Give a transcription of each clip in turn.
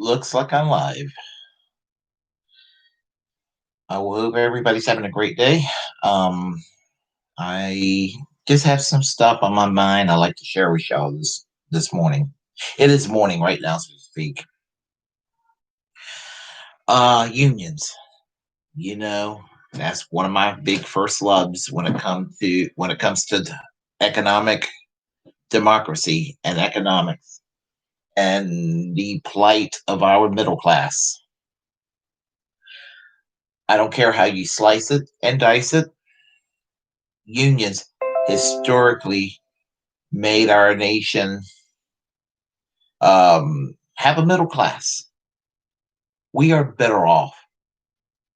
Looks like I'm live. I hope everybody's having a great day. Um, I just have some stuff on my mind I like to share with y'all this morning. It is morning right now, so to speak. Unions. You know, that's one of my big first loves when it comes to economic democracy and economics and the plight of our middle class. I don't care how you slice it and dice it. Unions historically made our nation have a middle class. We are better off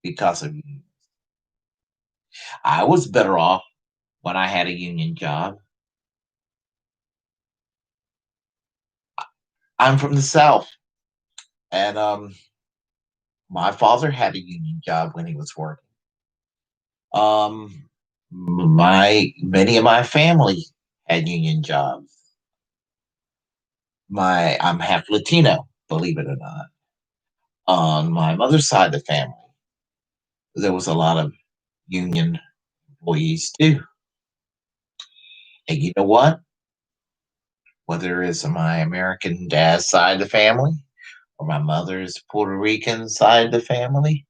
because of unions. I was better off when I had a union job. I'm from the South, and my father had a union job when he was working. My many of my family had union jobs. I'm half Latino, believe it or not. On my mother's side of the family, there was a lot of union employees too. And you know what? Whether it's my American dad's side of the family or my mother's Puerto Rican side of the family,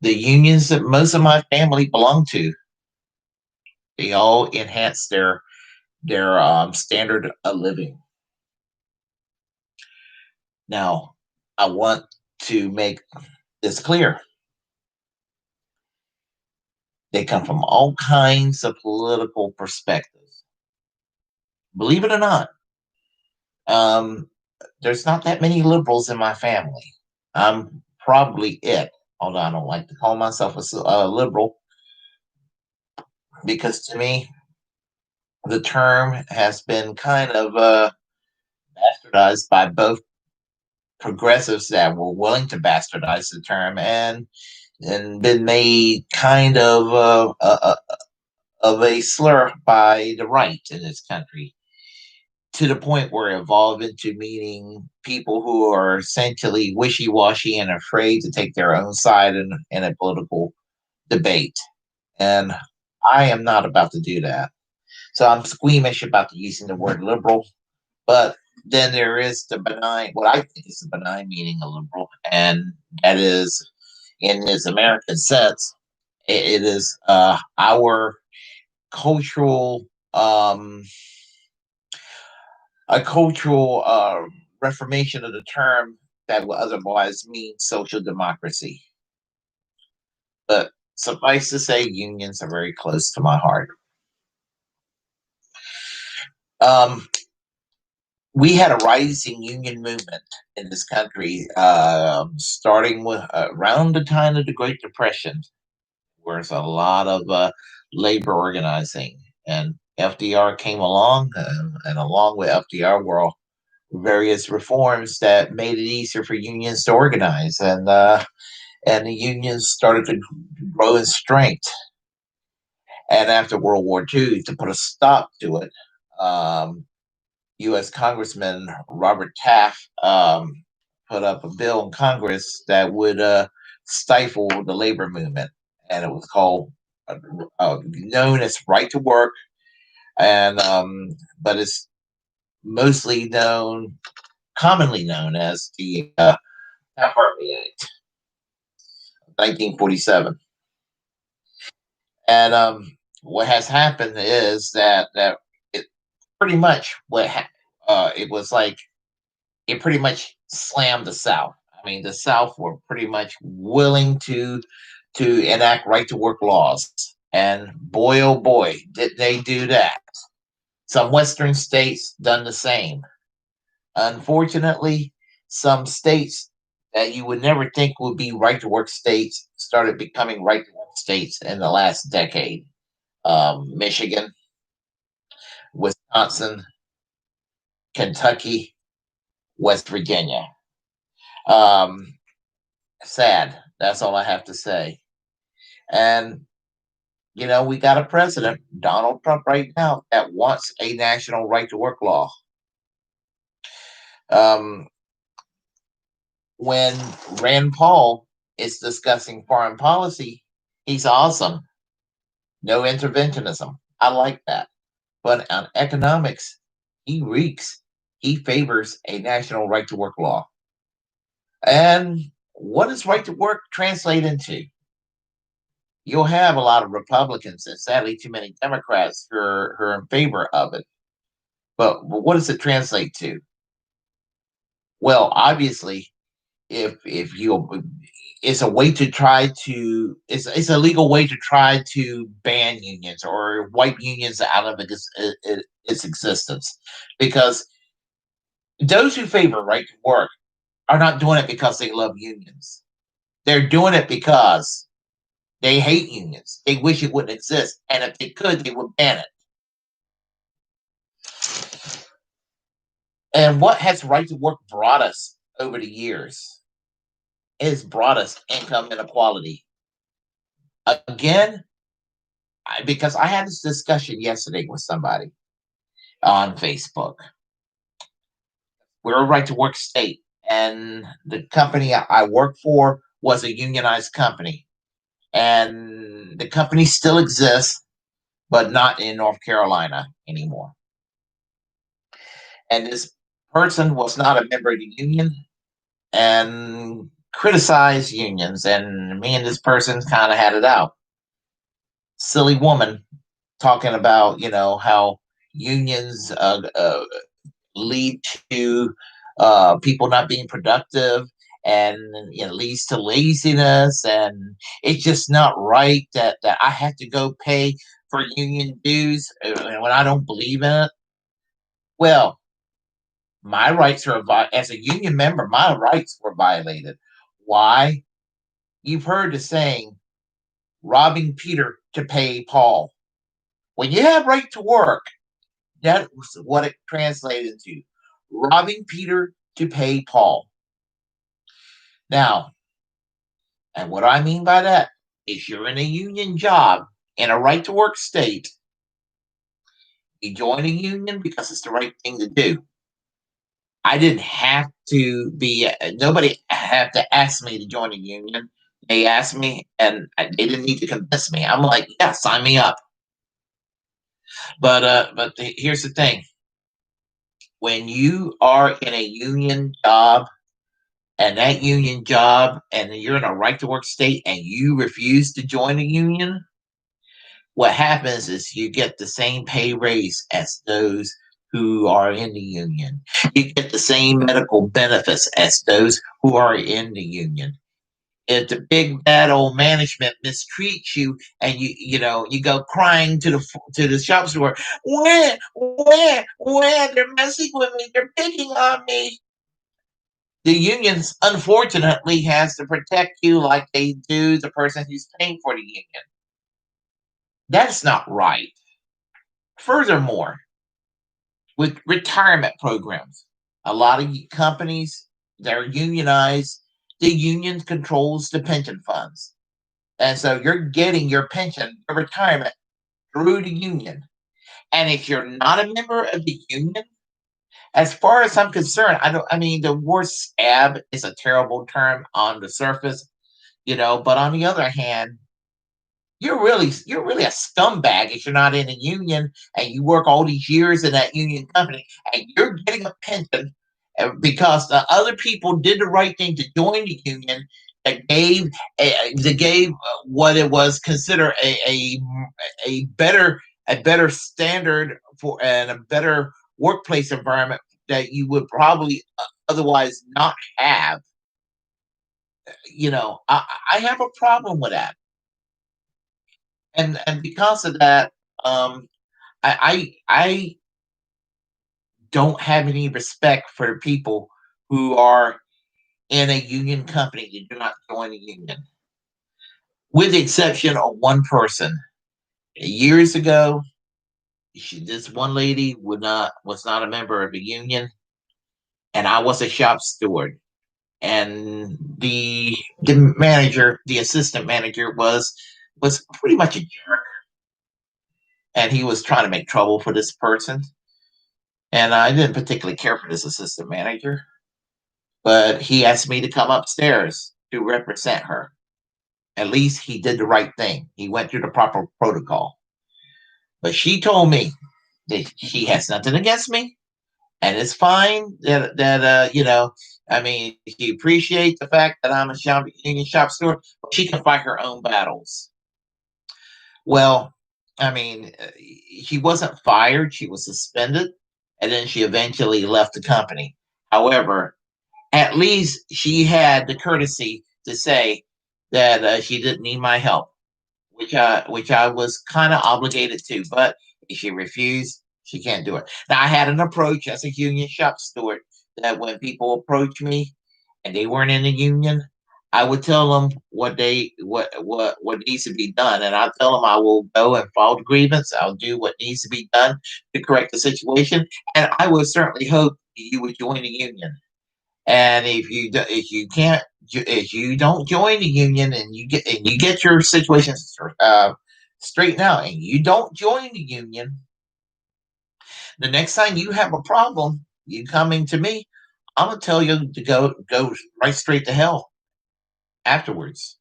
the unions that most of my family belonged to, they all enhanced their standard of living. Now, I want to make this clear. They come from all kinds of political perspectives. Believe it or not, um, there's not that many liberals in my family. I'm probably it, although I don't like to call myself a liberal because to me, the term has been kind of bastardized by both progressives that were willing to bastardize the term and been made kind of a slur by the right in this country to the point where it evolved into meaning people who are essentially wishy-washy and afraid to take their own side in a political debate. And I am not about to do that. So I'm squeamish about using the word liberal. But then there is the benign, what I think is the benign meaning of liberal, and that is, in its American sense, it is our cultural, a cultural reformation of the term that would otherwise mean social democracy. But suffice to say, unions are very close to my heart. Um, we had a rising union movement in this country, starting with around the time of the Great Depression, where there's a lot of labor organizing. And FDR came along, and along with FDR were various reforms that made it easier for unions to organize, and the unions started to grow in strength. And after World War II, to put a stop to it, um, U.S. Congressman Robert Taft put up a bill in Congress that would stifle the labor movement, and it was called known as right to work, and but it's mostly commonly known as the Taft-Hartley Act, 1947. And what has happened is that it pretty much it was like it pretty much slammed the South. I mean, the South were pretty much willing to enact right to work laws, and boy, oh boy, did they do that! Some Western states done the same. Unfortunately, some states that you would never think would be right to work states started becoming right to work states in the last decade. Michigan, Wisconsin, Kentucky, West Virginia. Um, Sad. That's all I have to say. And we got a president, Donald Trump, right now that wants a national right to work law. Um, when Rand Paul is discussing foreign policy, he's awesome. No interventionism. I like that. But on economics, he reeks. He favors a national right to work law. And what does right to work translate into? You'll have a lot of Republicans and sadly too many Democrats who are in favor of it. But what does it translate to? Well, obviously, if you it's a way to try to it's a legal way to try to ban unions or wipe unions out of its existence, because those who favor right to work are not doing it because they love unions. They're doing it because they hate unions. They wish it wouldn't exist, and if they could, they would ban it. And what has right to work brought us over the years? It has brought us income inequality. Again, because I had this discussion yesterday with somebody on Facebook. We're a right to work state, and the company I work for was a unionized company, and the company still exists, but not in North Carolina anymore. And this person was not a member of the union and criticized unions, and me and this person kind of had it out. Silly woman talking about how unions lead to people not being productive, and leads to laziness, and it's just not right that I have to go pay for union dues when I don't believe in it. Well, my rights are as a union member, my rights were violated. Why? You've heard the saying, robbing Peter to pay Paul. When you have right to work, that was what it translated to, robbing Peter to pay Paul. Now, and what I mean by that is you're in a union job in a right to work state. You join a union because it's the right thing to do. I didn't have to be, nobody had to ask me to join a union. They asked me, and they didn't need to convince me. I'm like, yeah, sign me up. But here's the thing: when you are in a union job, and that union job, and you're in a right to work state, and you refuse to join a union, what happens is you get the same pay raise as those who are in the union. You get the same medical benefits as those who are in the union. If the big bad old management mistreats you, and you go crying to the shop store, when they're messing with me, they're picking on me. The unions unfortunately has to protect you like they do the person who's paying for the union. That's not right. Furthermore, with retirement programs, a lot of companies that are unionized, the union controls the pension funds. And so you're getting your pension, your retirement through the union. And if you're not a member of the union, as far as I'm concerned, I mean, the word scab is a terrible term on the surface, but on the other hand, you're really a scumbag if you're not in a union and you work all these years in that union company and you're getting a pension because the other people did the right thing to join the union that gave what it was considered a better standard for and a better workplace environment that you would probably otherwise not have. I have a problem with that, and because of that, um, I don't have any respect for the people who are in a union company that do not join a union, with the exception of one person. Years ago, this one lady was not a member of the union, and I was a shop steward, and the manager, the assistant manager, was pretty much a jerk, and he was trying to make trouble for this person. And I didn't particularly care for this assistant manager. but he asked me to come upstairs to represent her. At least he did the right thing. He went through the proper protocol. But she told me that she has nothing against me, and it's fine that I mean, she appreciates the fact that I'm a union shop steward, but she can fight her own battles. Well, I mean, she wasn't fired; she was suspended, and then she eventually left the company. However, at least she had the courtesy to say that she didn't need my help, which I was kind of obligated to. But if she refused, she can't do it. Now I had an approach as a union shop steward that when people approach me and they weren't in the union, I would tell them what needs to be done, and I tell them I will go and file the grievance. I'll do what needs to be done to correct the situation, and I would certainly hope you would join the union. And if you can't if you don't join the union and you get your situation straightened out and you don't join the union, the next time you have a problem, you coming to me, I'm gonna tell you to go right straight to hell afterwards.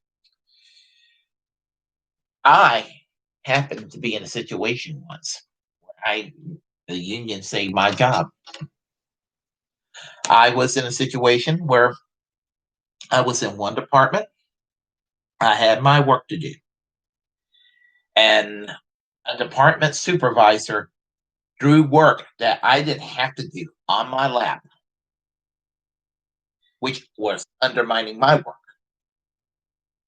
I happened to be in a situation once where I the union saved my job. I was in a situation where I was in one department. I had my work to do, and a department supervisor drew work that I didn't have to do on my lap, which was undermining my work.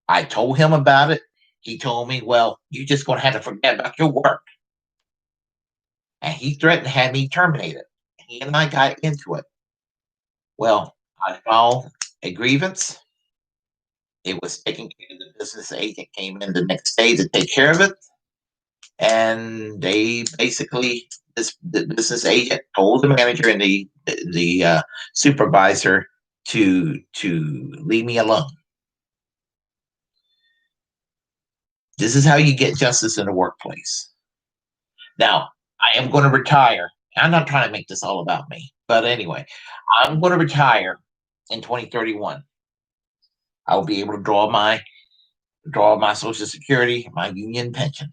I told him about it. He told me, well, you're just going to have to forget about your work. And he threatened to have me terminated. He and I got into it. Well, I filed a grievance. It was taken care of. The business agent came in the next day to take care of it. And they basically, the business agent told the manager and the supervisor to leave me alone. This is how you get justice in the workplace. Now, I am going to retire. I'm not trying to make this all about me, but anyway, I'm going to retire in 2031. I'll be able to draw my Social Security, my union pension.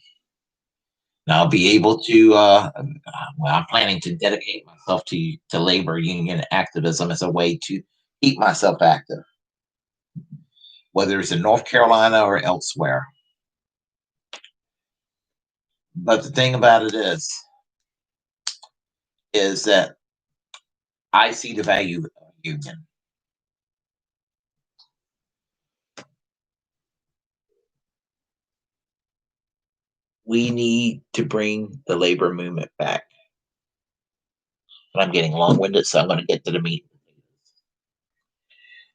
And I'll be able to. Well, I'm planning to dedicate myself to labor union activism as a way to keep myself active, whether it's in North Carolina or elsewhere. But the thing about it is that I see the value of union. We need to bring the labor movement back. And I'm getting long winded, so I'm going to get to the meat.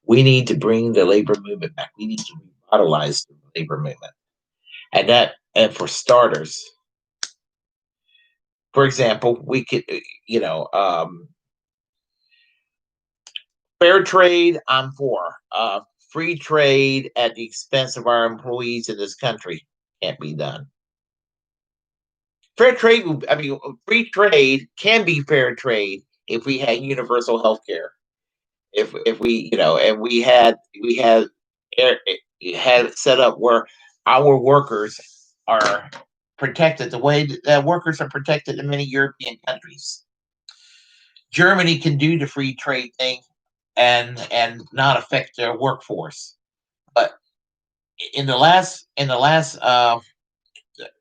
We need to bring the labor movement back. We need to revitalize the labor movement. And for starters, for example, we could, fair trade, I'm for. Free trade at the expense of our employees in this country can't be done. Fair trade, I mean, free trade can be fair trade if we had universal health care. If we, and we had had it set up where our workers are protected the way that workers are protected in many European countries. Germany can do the free trade thing and not affect their workforce. But in the last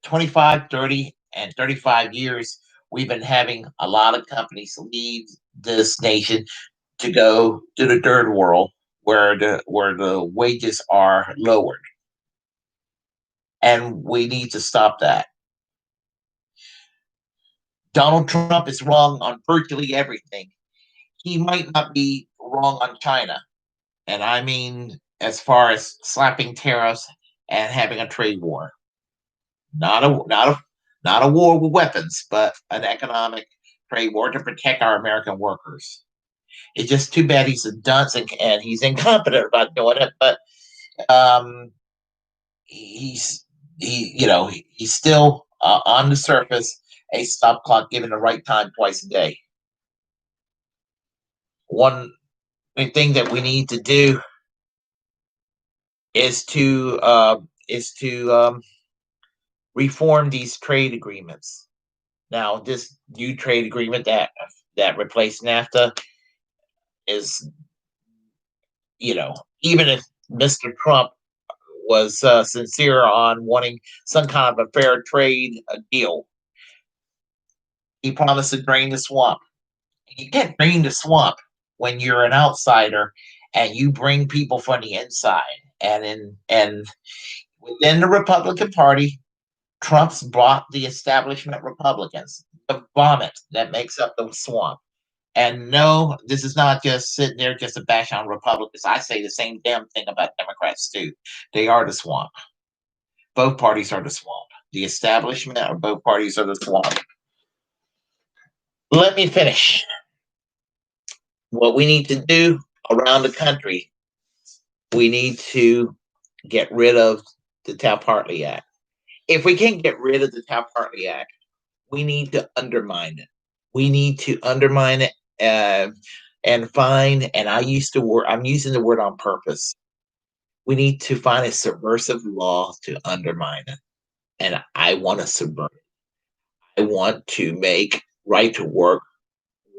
25, 30, and 35 years, we've been having a lot of companies leave this nation to go to the third world where the wages are lowered. And we need to stop that. Donald Trump is wrong on virtually everything. He might not be wrong on China. And I mean, as far as slapping tariffs and having a trade war, not a war with weapons, but an economic trade war to protect our American workers. It's just too bad he's a dunce and he's incompetent about doing it. But um, he's he's still on the surface a stop clock given the right time twice a day. One The thing that we need to do is to reform these trade agreements. Now, this new trade agreement that replaced NAFTA is, even if Mr. Trump was sincere on wanting some kind of a fair trade deal, he promised to drain the swamp. You can't drain the swamp when you're an outsider and you bring people from the inside. And within the Republican Party, Trump's brought the establishment Republicans, the vomit that makes up the swamp. And no, this is not just sitting there just to bash on Republicans. I say the same damn thing about Democrats too. They are the swamp. Both parties are the swamp. The establishment of both parties are the swamp. Let me finish. What we need to do around the country, we need to get rid of the Taft-Hartley Act. If we can't get rid of the Taft-Hartley Act, we need to undermine it. We need to undermine it and find. And I'm using the word on purpose. We need to find a subversive law to undermine it. And I want to subvert it. I want to make right to work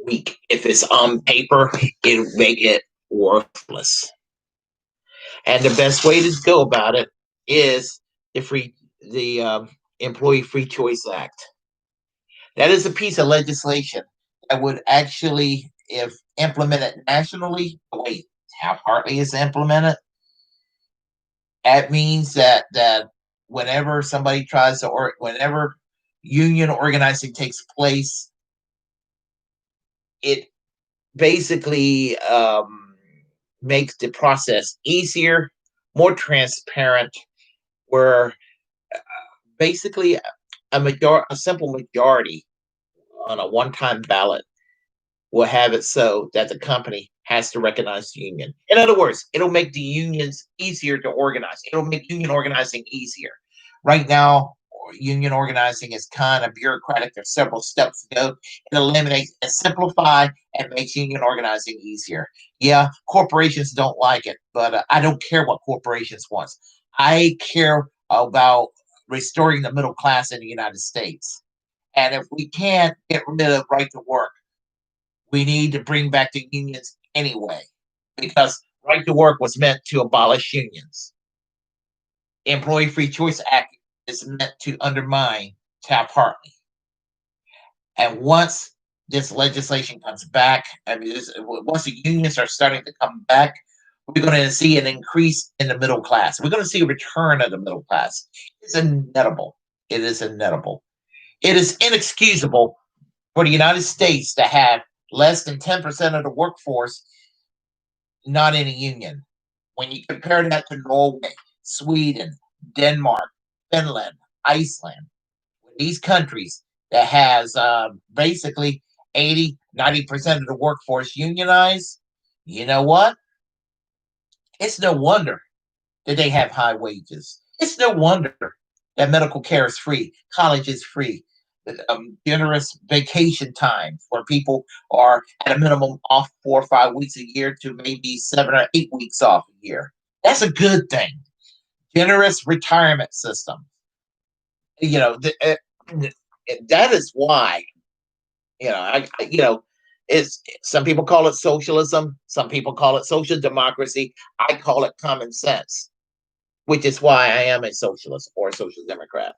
weak. If it's on paper, it'll make it worthless. And the best way to go about it is the Employee Free Choice Act. That is a piece of legislation that would actually, if implemented nationally, the way Taft-Hartley is implemented, that means that whenever somebody tries to, or whenever union organizing takes place, it basically makes the process easier, more transparent, where basically a simple majority on a one-time ballot will have it so that the company has to recognize the union. In other words, it'll make the unions easier to organize. It'll make union organizing easier. Right now, union organizing is kind of bureaucratic. There's several steps to go. It eliminates and simplify and makes union organizing easier. Yeah, corporations don't like it, but I don't care what corporations want. I care about restoring the middle class in the United States. And if we can't get rid of right to work, we need to bring back the unions anyway, because right to work was meant to abolish unions. Employee Free Choice Act is meant to undermine Taft-Hartley. And once this legislation comes back, once the unions are starting to come back, we're going to see an increase in the middle class. We're going to see a return of the middle class. It's inevitable. It is inevitable. It is inexcusable for the United States to have less than 10% of the workforce not in a union. When you compare that to Norway, Sweden, Denmark, Finland, Iceland, these countries that has basically 80-90% of the workforce unionized, you know what? It's no wonder that they have high wages. It's no wonder that medical care is free, college is free, generous vacation time where people are at a minimum off 4 or 5 weeks a year to maybe 7 or 8 weeks off a year. That's a good thing. Generous retirement system. You know, that is why, it's some people call it socialism, some people call it social democracy. I call it common sense, which is why I am a socialist or a social democrat.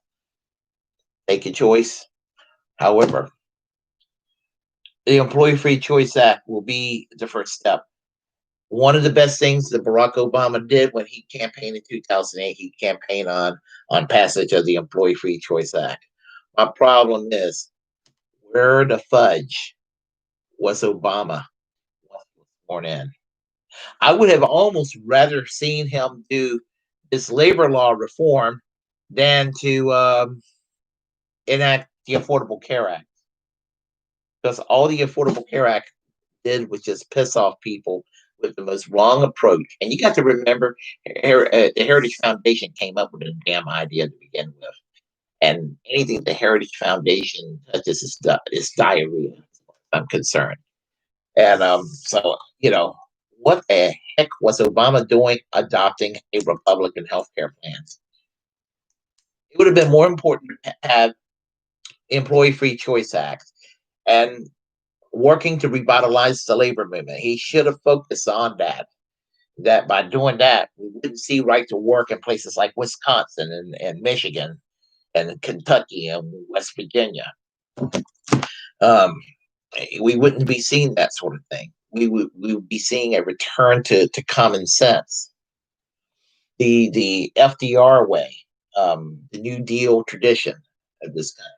Take your choice. However, the Employee Free Choice Act will be the first step. One of the best things that Barack Obama did when he campaigned in 2008, he campaigned on passage of the Employee Free Choice Act. My problem is, where the fudge was Obama born in? I would have almost rather seen him do this labor law reform than to enact the Affordable Care Act, because all the Affordable Care Act did was just piss off people with the most wrong approach. And you got to remember, the Heritage Foundation came up with a damn idea to begin with. And anything the Heritage Foundation touches is diarrhea, as far as I'm concerned. And so, what the heck was Obama doing adopting a Republican healthcare plan? It would have been more important to have Employee Free Choice Act and working to revitalize the labor movement. He should have focused on that. That by doing that, we wouldn't see right to work in places like Wisconsin and Michigan and Kentucky and West Virginia. Um, we wouldn't be seeing that sort of thing. We would be seeing a return to common sense, the FDR way, the New Deal tradition of this country,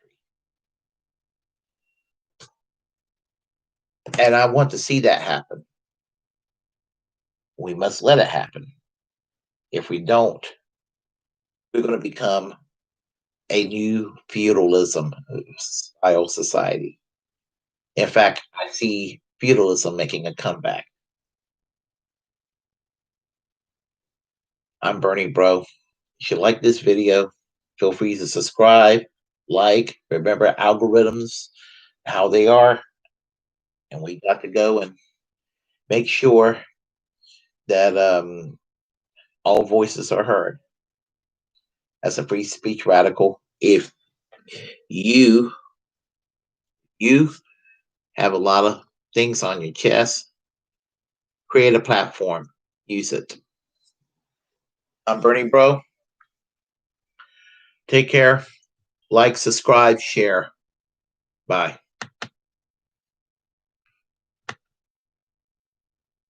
and I want to see that happen. We must let it happen. If we don't, we're going to become a new feudalism style society. In fact, I see feudalism making a comeback. I'm Bernie Bro. If you like this video, feel free to subscribe, like, remember algorithms, how they are, and we got to go and make sure that all voices are heard. As a free speech radical, if you you have a lot of things on your chest, create a platform, use it. I'm Bernie Bro. Take care. Like, subscribe, share. Bye.